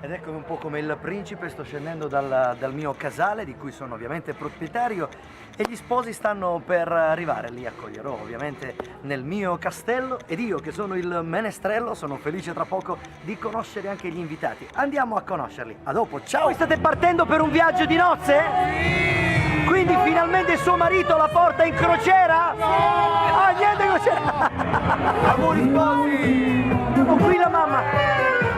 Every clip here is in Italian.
Ed eccomi un po' come il principe, sto scendendo dal mio casale, di cui sono ovviamente proprietario, e gli sposi stanno per arrivare. Li accoglierò ovviamente nel mio castello, ed io, che sono il menestrello, sono felice tra poco di conoscere anche gli invitati. Andiamo a conoscerli. A dopo, ciao! Voi state partendo per un viaggio di nozze? Sì! Quindi finalmente suo marito la porta in crociera? No! Ah, niente crociera! Amori sposi! Oh, qui la mamma!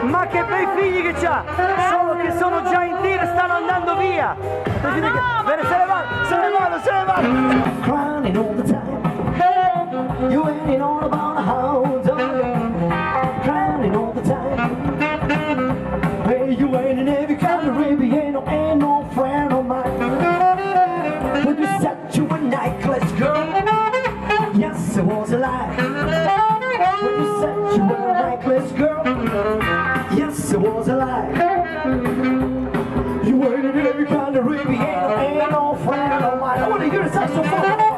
Ma che bei figli che c'ha! Solo che sono già in tiro e stanno andando via! Bene, se ne vanno, se ne vanno, se ne vanno! Crying all the time, you ain't all about a house, crying all the time, hey, you ain't in every Caribbean, ain't no friend of mine. When you said you were necklace, girl, yes, it was a lie. When you said you were a necklace, girl, yes, it was a lie. You weren't in every kind of Caribbean, ain't no friend of mine. I want to hear the saxophone.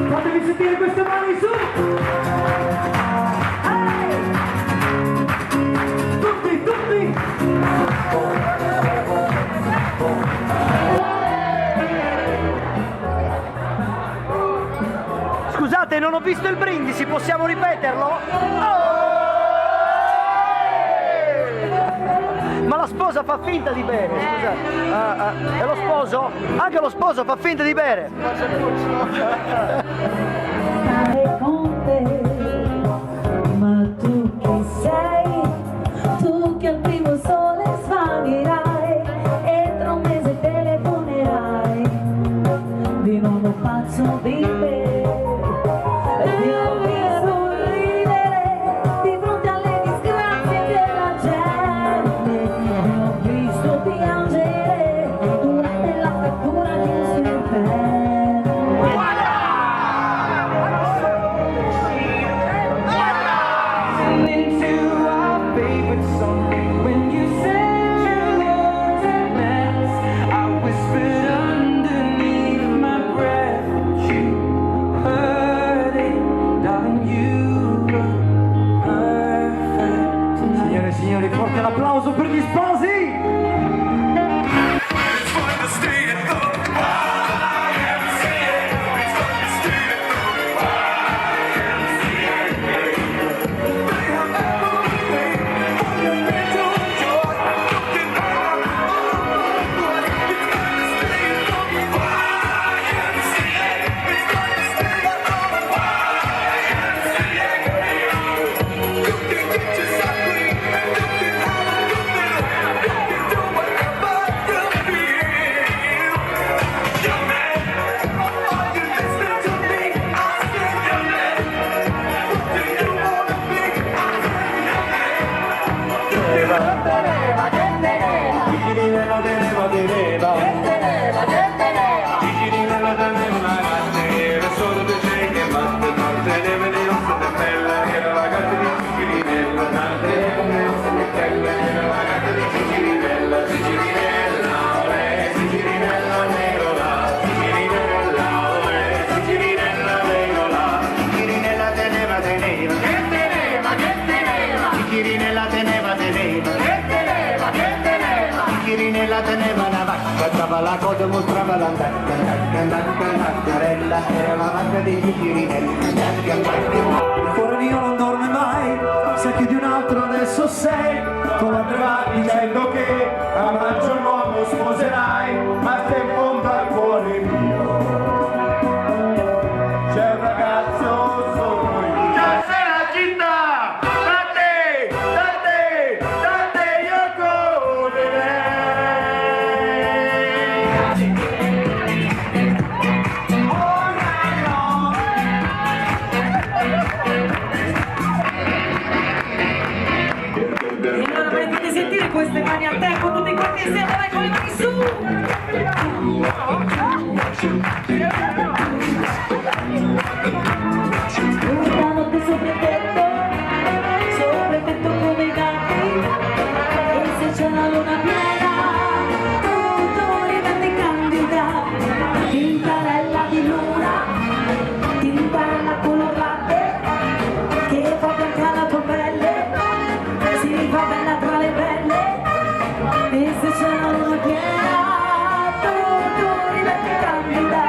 Fatevi sentire queste mani su! Hey! Tutti, tutti! Scusate, non ho visto il brindisi, possiamo ripeterlo? Oh! Ma la sposa fa finta di bere, scusate. E lo sposo? Anche lo sposo fa finta di bere. Con te, ma tu chi sei? Tu che al primo sole svanirai e tra un mese telefonerai di nuovo pazzo di me. Ti ho visto ridere di fronte alle disgrazie della gente, ti ho visto piangere durante la cattura di un serpente. Cicinella teneva, teneva. Cicinella teneva una gatta nera, solo due cieche e batte morte, teneva le ossa di bella, era la gatta di Cicinella, tante le ossa di bella, era la gatta di Cicinella, Cicinella, olè, Cicinella nerola, Cicinella, olè, Cicinella nerola, Cicinella teneva, teneva, che teneva, che teneva, Cicinella teneva, teneva, che teneva, che teneva, Cicinella teneva una vacca, dava la coda, mostrava la vaccarella, era la vacca di Cicinella, Il cuore mio non dorme mai, se chiudi un altro adesso sei. Tu andrai dicendo che a maggio un uomo sposerai, ma se in fondo al cuore mio c'è un ragazzo, sono io. Già sei la città! Date! Date! Date! Io E allora prendete sentire queste mani a tempo, tutti quanti insieme, vai con le mani su! Una notte sopra il tetto come i gatti, e se c'è la luna piena, tutto diventa candida, tintarella di luna, tintarella color latte, che fa bianca la tua pelle, si fa bella tra le belle, e se c'è la luna piena, tutto diventa candida,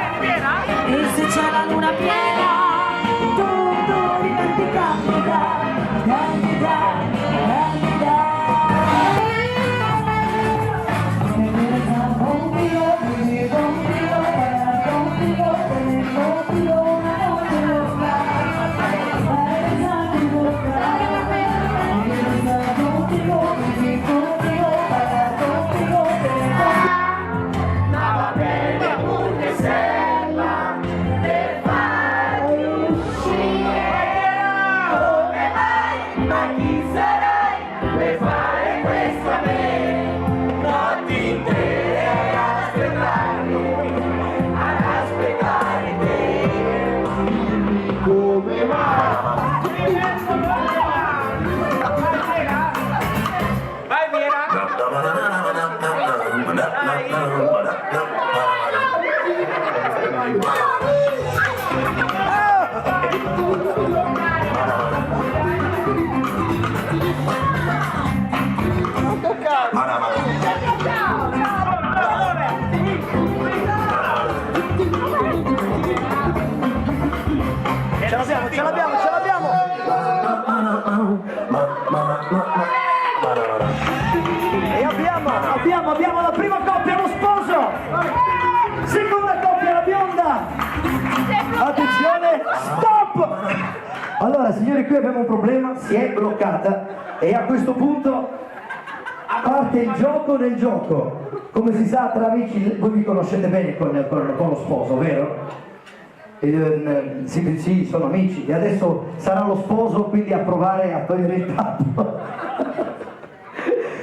e se c'è la luna piena, tutto diventa candida, candida, candida. Ce l'abbiamo, ce l'abbiamo! E abbiamo la prima coppia, lo sposo! Seconda coppia, la bionda! Attenzione, stop! Allora, signori, qui abbiamo un problema, si è bloccata e a questo punto parte il gioco nel gioco. Come si sa, tra amici, voi vi conoscete bene con lo sposo, vero? Sì, sono amici e adesso sarà lo sposo quindi a provare a togliere il tappo.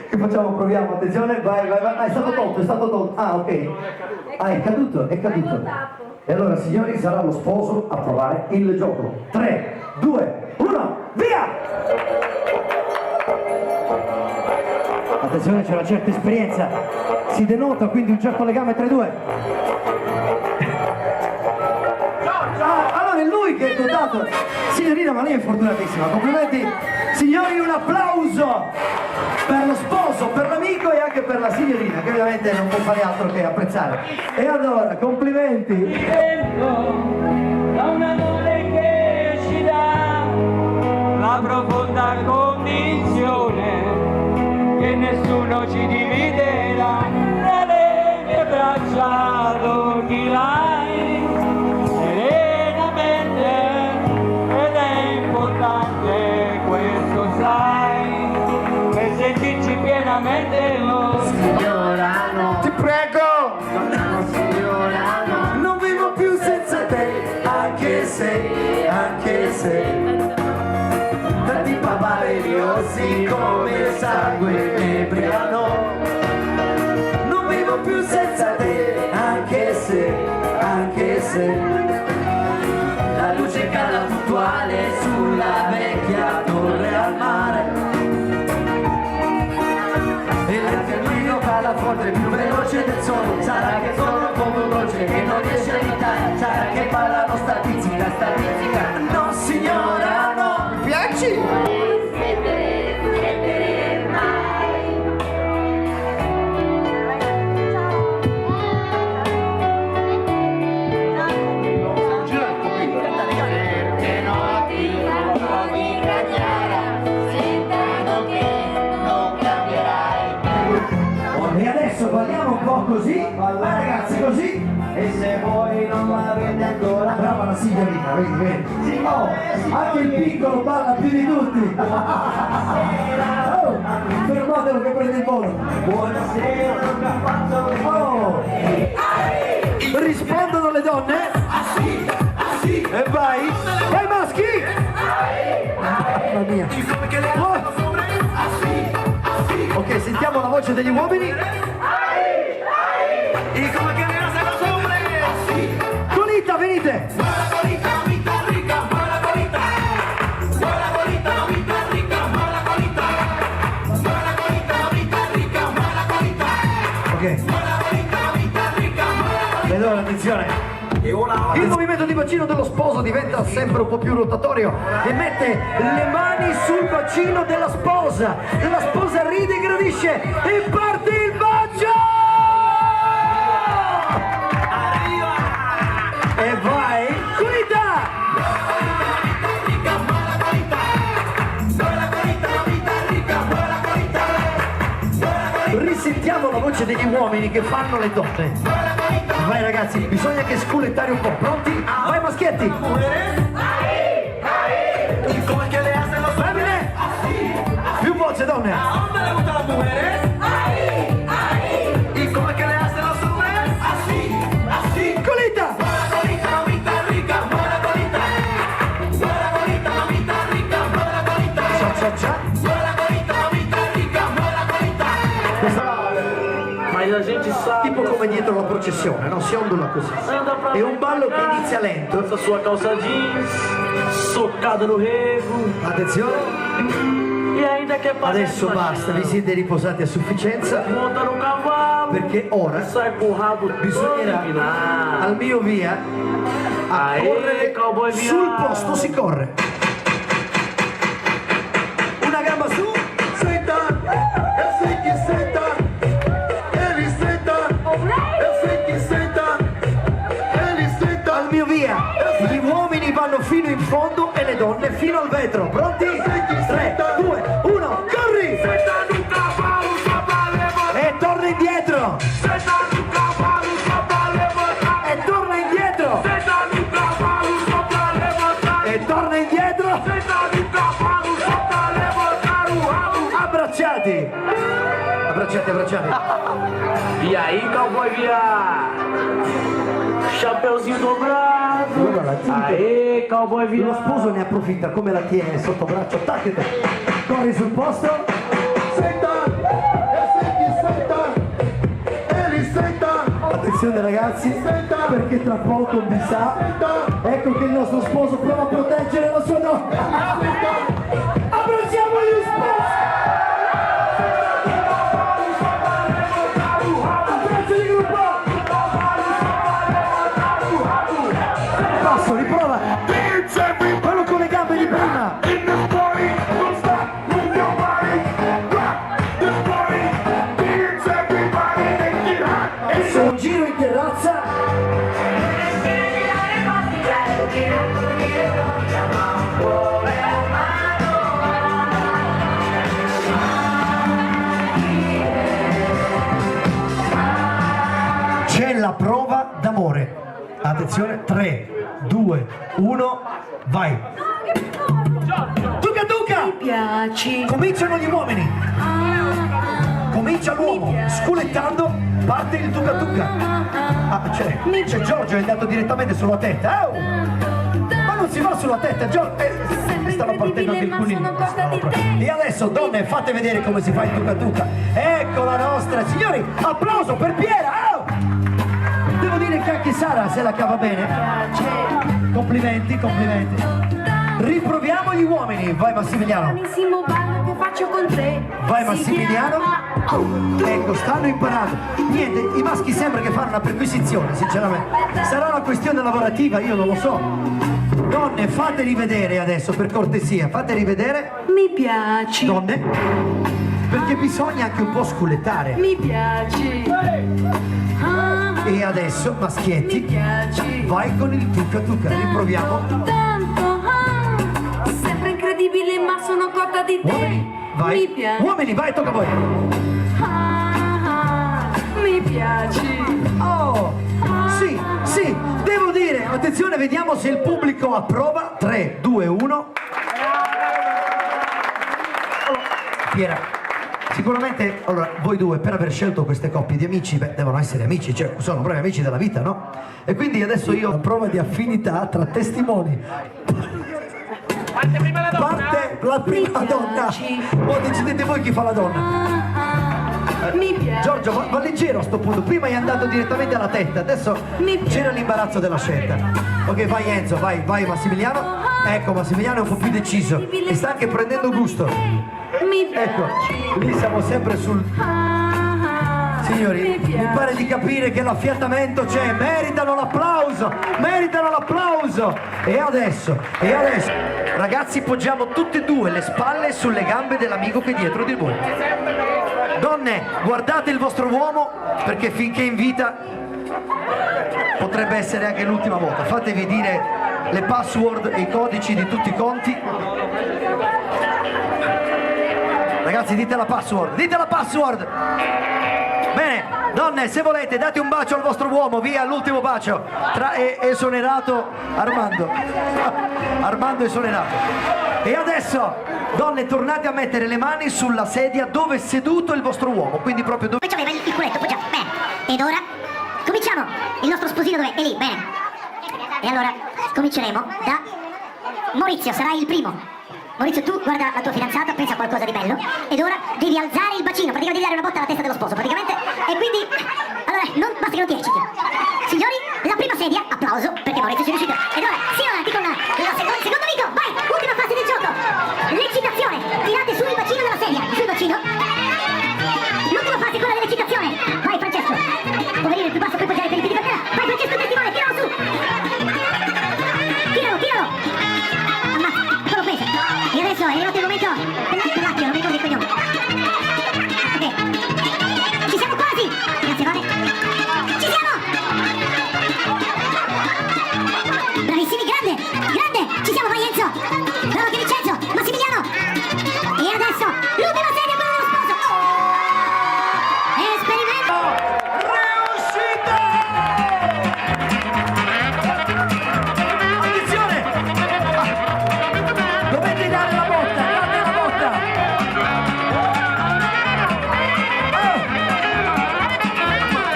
Che facciamo? Proviamo, attenzione, vai. Ah, è stato tolto. Ah, ok. Ah, è caduto. E allora, signori, sarà lo sposo a provare il gioco. 3, 2, 1, via! Attenzione, c'è una certa esperienza, si denota quindi un certo legame tra i due. Allora è lui che è dotato. Signorina, ma lei è fortunatissima, complimenti. Signori, un applauso per lo sposo, per l'amico e anche per la signorina, che ovviamente non può fare altro che apprezzare. E allora, complimenti. Da un amore che ci dà la profonda condizione che nessuno ci dividerà dalle mie braccia dormirai serenamente ed è importante questo sai per sentirci pienamente lo signorano, ti prego, signorano, Non vivo più senza te, anche se tanti papà veliosi come il sangue ebriano. più senza te, anche se la luce cala puntuale sulla vecchia torre al mare e l'angelino cala forte più veloce del sole. Sarà che sono un po' veloce che non riesce a evitare, sarà che ballano sta pizzica. No signora, no, mi piaci? Balliamo un po' così, ragazzi, così. E se voi non l'avete ancora, brava la signorina, vedi. Sì, oh, anche il piccolo balla più di tutti. Oh, fermatelo che prende il volo. Buonasera, oh. Rispondono le donne? E vai maschi! Mamma mia. Oh. Ok, sentiamo la voce degli uomini. Colita, venite! Ok. Vedo l'attenzione. Il movimento di bacino dello sposo diventa sempre un po' più rotatorio e mette le mani sul bacino della sposa. La sposa ride e gradisce e parte il bacio! E vai, Colita! Risentiamo la voce degli uomini che fanno le donne. Vai ragazzi, bisogna che sculettare un po', pronti? Vai maschietti! Va bene? Più voce donne! Colita! Mas a gente sabe. Tipo come dietro la processione, non si ondola così. È un ballo che inizia lento. Essa sua calça jeans, socada no rego. Attenzione. E ainda quer fazer Adesso basta, vi siete riposati a sufficienza monta no cavalo, perché ora sai com o rabo todo bisognerà empinado. al mio via a Aê, correre cowboy via. sul posto si corre. Una gamba su, senta, eu sei que senta, ele senta, eu sei que senta, ele senta. Al mio via, gli uomini vanno fino in fondo e le donne fino al vetro. Pronti? 3, 2, 1, corri! E torna indietro! E torna indietro! E torna indietro! Abbracciati! Abbracciati, abbracciati! E aí, cowboy viado? Chapeuzinho dobrado. Guarda la tipa. Aê, cowboy Lo viado. sposo ne approfitta, come la tiene sotto braccio, taccate! Corri sul posto! Senta! Attenzione ragazzi, perché tra poco mi sa, ecco che il nostro sposo prova a proteggere la sua donna. Abbracciamo gli sposi! Abbraccio di gruppo! Passo, riprova! Quello con le gambe di prima! Un giro in terrazza. C'è la prova d'amore. Attenzione, 3, 2, 1, vai. Tuca tuca! Mi piaci. Cominciano gli uomini. Comincia l'uomo, sculettando, parte il tuca tuca. Ah, c'è Giorgio, è andato direttamente sulla testa. Oh! Ma non si va sulla testa, Giorgio! Stanno parlando. spartendo anche il incredibile, ma cunino. sono cotta di te. E adesso, donne, fate vedere come si fa il tuca tuca. Ecco la nostra, signori, applauso per Piera! Oh! Devo dire che anche Sara se la cava bene. Complimenti, complimenti. Riproviamo gli uomini, vai Massimiliano. Buonissimo ballo che faccio con te. Vai Si Massimiliano. chiama- Ecco, stanno imparando. Niente, i maschi sembra che fanno una perquisizione, sinceramente. Sarà una questione lavorativa, io non lo so. Donne, fateli vedere adesso, per cortesia, fateli vedere. Mi piaci. Donne, perché bisogna anche un po' sculettare. Mi piaci. Ah, E adesso, mi maschietti, piaci. vai con il tuca tuca, riproviamo. Tanto, sempre incredibile, ma sono cotta di te. Uomini, vai. Mi piaci. Uomini, vai, tocca a voi. Mi piaci. Oh, sì, sì, devo dire, attenzione, vediamo se il pubblico approva. 3, 2, 1. Piera, sicuramente, allora, voi due per aver scelto queste coppie di amici, beh, devono essere amici, cioè sono proprio amici della vita, no? E quindi adesso io la prova di affinità tra testimoni. Parte la prima donna. O decidete voi chi fa la donna. Mi piaci. Giorgio, va leggero a sto punto, prima è andato direttamente alla testa, adesso c'era l'imbarazzo della scelta. Ok, vai Enzo, vai Massimiliano. Ecco, Massimiliano è un po' più deciso e sta anche prendendo gusto. Mi piaci. Ecco, lì siamo sempre sul... Signori, mi pare di capire che l'affiatamento c'è, meritano l'applauso, meritano l'applauso. E adesso, ragazzi, poggiamo tutte e due le spalle sulle gambe dell'amico che è dietro di voi. Donne, guardate il vostro uomo, perché finché è in vita potrebbe essere anche l'ultima volta. Fatevi dire le password e i codici di tutti i conti. Ragazzi, dite la password, dite la password. Bene, donne, se volete date un bacio al vostro uomo, via l'ultimo bacio. È esonerato Armando. Armando è esonerato. E adesso, donne, tornate a mettere le mani sulla sedia dove è seduto il vostro uomo, quindi proprio dove... Poi aveva il culetto, poggiato. Bene. Ed ora cominciamo. Il nostro sposino dov'è? È lì, bene. E allora cominceremo da Maurizio, sarai il primo. Maurizio, tu guarda la tua fidanzata, pensa a qualcosa di bello ed ora devi alzare il bacino, praticamente devi dare una botta alla testa dello sposo, praticamente, e quindi, allora, non basta che non ti ecciti. Signori, la prima sedia, applauso, perché Maurizio ci è riuscito. Ed ora, sì avanti con la secondo mito, vai, ultima fase del gioco. L'eccitazione, tirate su il bacino della sedia, sul bacino. L'ultima fase, quella dell'eccitazione. Vai Francesco, poverino, il più basso, puoi poggiare per i piedi per terra. Vai Francesco, testimone, tiralo su. Tiralo. Ammazza, quello pesa. E adesso è arrivato il momento dell'attimo, non mi ricordo il cognome. Ok. Ci siamo quasi. Grazie, Vane. Ci siamo. Bravissimi, grande. Ci siamo, vai Enzo. Bravo anche Vincenzo. Massimiliano. E adesso l'ultima sedia, quella dello sposo. Esperimento. Attenzione! Dovete dare la botta, date la botta!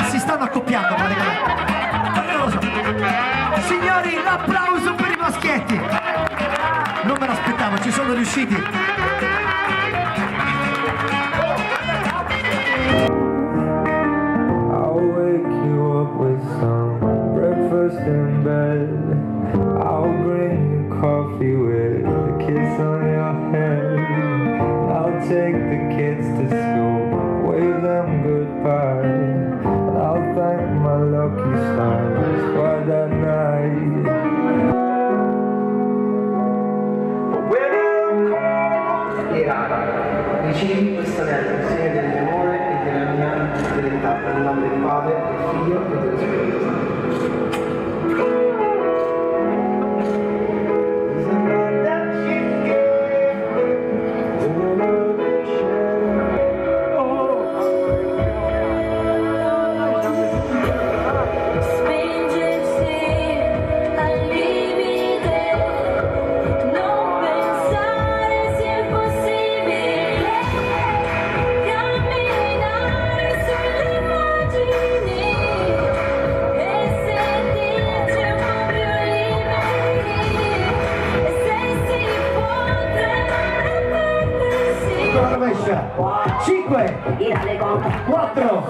Si stanno accoppiando praticamente. Non lo so. Signori, l'applauso per i maschietti! Non me l'aspettavo, ci sono riusciti. I'll wake you up with some breakfast in bed. I'll bring you coffee with a kiss on your head. I'll take the kids to school, wave them goodbye. And I'll thank my lucky stars for that night. Ricevi questo anello, segno dell'amore e della mia fedeltà, nel nome del Padre, del Figlio e dello Spirito Santo. Spingersi al limite, non pensare sia possibile camminare sulle immagini e 5, 4,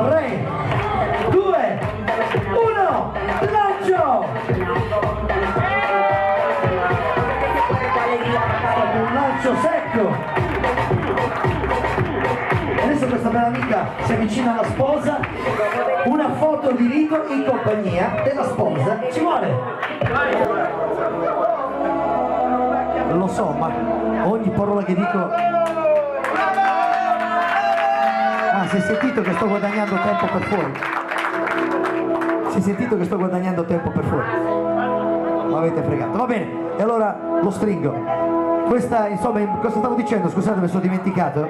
3, 2, 1, lancio! Un lancio secco! Adesso questa bella amica si avvicina alla sposa, una foto di rito in compagnia della sposa. Ci vuole? Lo so, ma ogni parola che dico... Ah, si è sentito che sto guadagnando tempo per fuori? Si è sentito che sto guadagnando tempo per fuori? Mi avete fregato. Va bene, e allora lo stringo. Questa, insomma, cosa stavo dicendo? Scusate, mi sono dimenticato.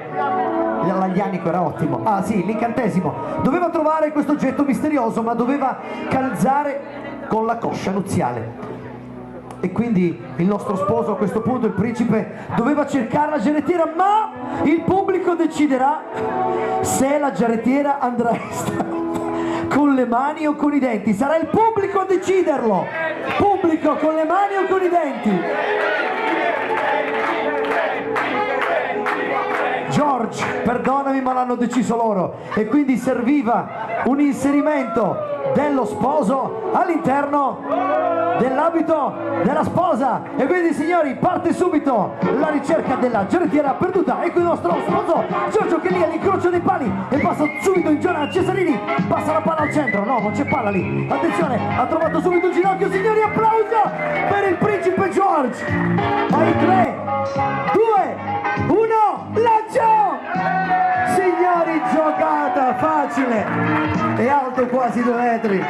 L'aglianico era ottimo. Ah sì, l'incantesimo. Doveva trovare questo oggetto misterioso, ma doveva calzare con la coscia nuziale. E quindi il nostro sposo, a questo punto il principe, doveva cercare la giarrettiera, ma il pubblico deciderà se la giarrettiera andrà estratta con le mani o con i denti. Sarà il pubblico a deciderlo. Pubblico, con le mani o con i denti? George, perdonami, ma l'hanno deciso loro, e quindi serviva un inserimento dello sposo all'interno dell'abito della sposa. E quindi, signori, parte subito la ricerca della giarrettiera perduta. Ecco il nostro sposo Giorgio che lì all'incrocio dei pali e passa subito in zona Cesarini, passa la palla al centro. No, non c'è palla lì, attenzione, ha trovato subito il ginocchio. Signori, applauso per il principe George. Vai, 3, 2, 1, lancio! Signori, giocata facile e alto quasi 2 metri.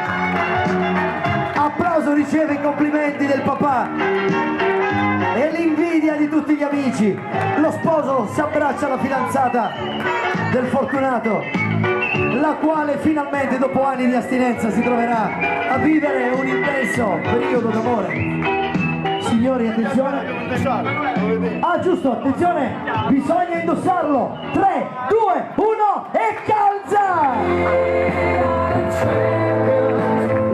Applauso riceve i complimenti del papà e l'invidia di tutti gli amici. Lo sposo si abbraccia alla fidanzata del fortunato, la quale finalmente dopo anni di astinenza si troverà a vivere un intenso periodo d'amore. Signori, attenzione. Ah, giusto, attenzione, bisogna indossarlo. 3, 2, 1 e calza!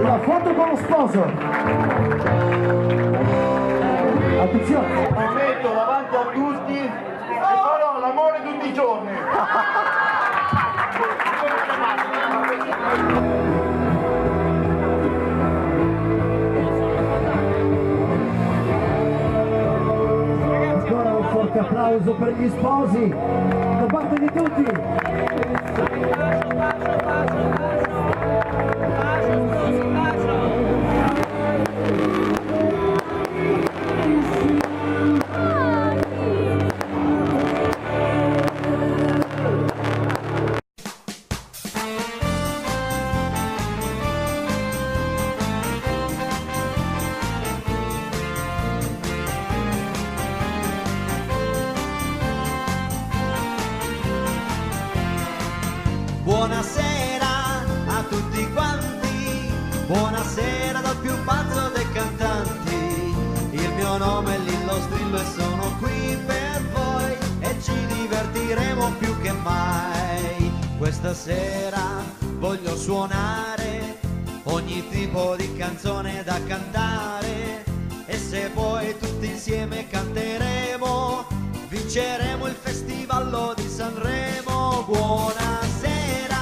La foto con lo sposo. Attenzione. Prometto davanti a tutti che farò l'amore tutti i giorni. Ancora un forte applauso per gli sposi da parte di tutti. Buonasera a tutti quanti, buonasera dal più pazzo dei cantanti. Il mio nome è Lillo Strillo e sono qui per voi e ci divertiremo più che mai. Questa sera voglio suonare ogni tipo di canzone da cantare e se poi tutti insieme canteremo vinceremo il festivallo di Sanremo. Buonasera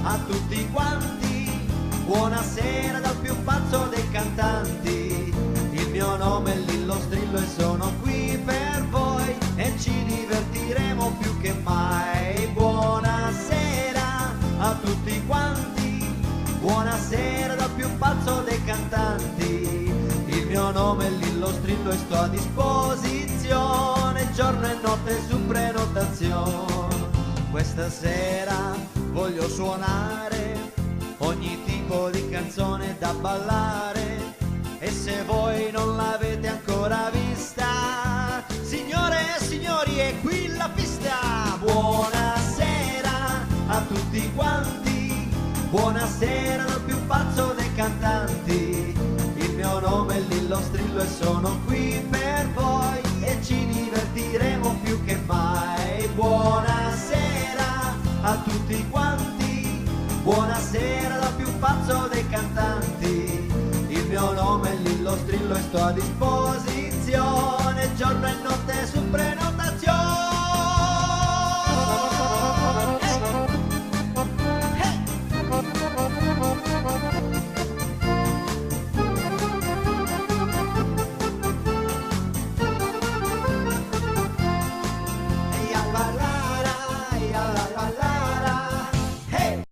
a tutti quanti, buonasera dal più pazzo dei cantanti. Il mio nome è Lillo Strillo e sono qui per voi e ci divertiremo più che mai. Buonasera a tutti quanti, buonasera dal più pazzo dei cantanti. Il mio nome è Lillo Strillo e sto a disposizione giorno e notte su prenotazione. Questa sera voglio suonare ogni tipo di canzone da ballare e se voi non l'avete ancora vista, signore e signori, è qui la pista. Buonasera a tutti quanti, buonasera dal più pazzo dei cantanti. Il mio nome è Lillo Strillo e sono qui per voi e ci divertiremo più che mai. Buonasera a tutti quanti, buonasera dal più pazzo dei cantanti. Il mio nome è Lillo Strillo e sto a disposizione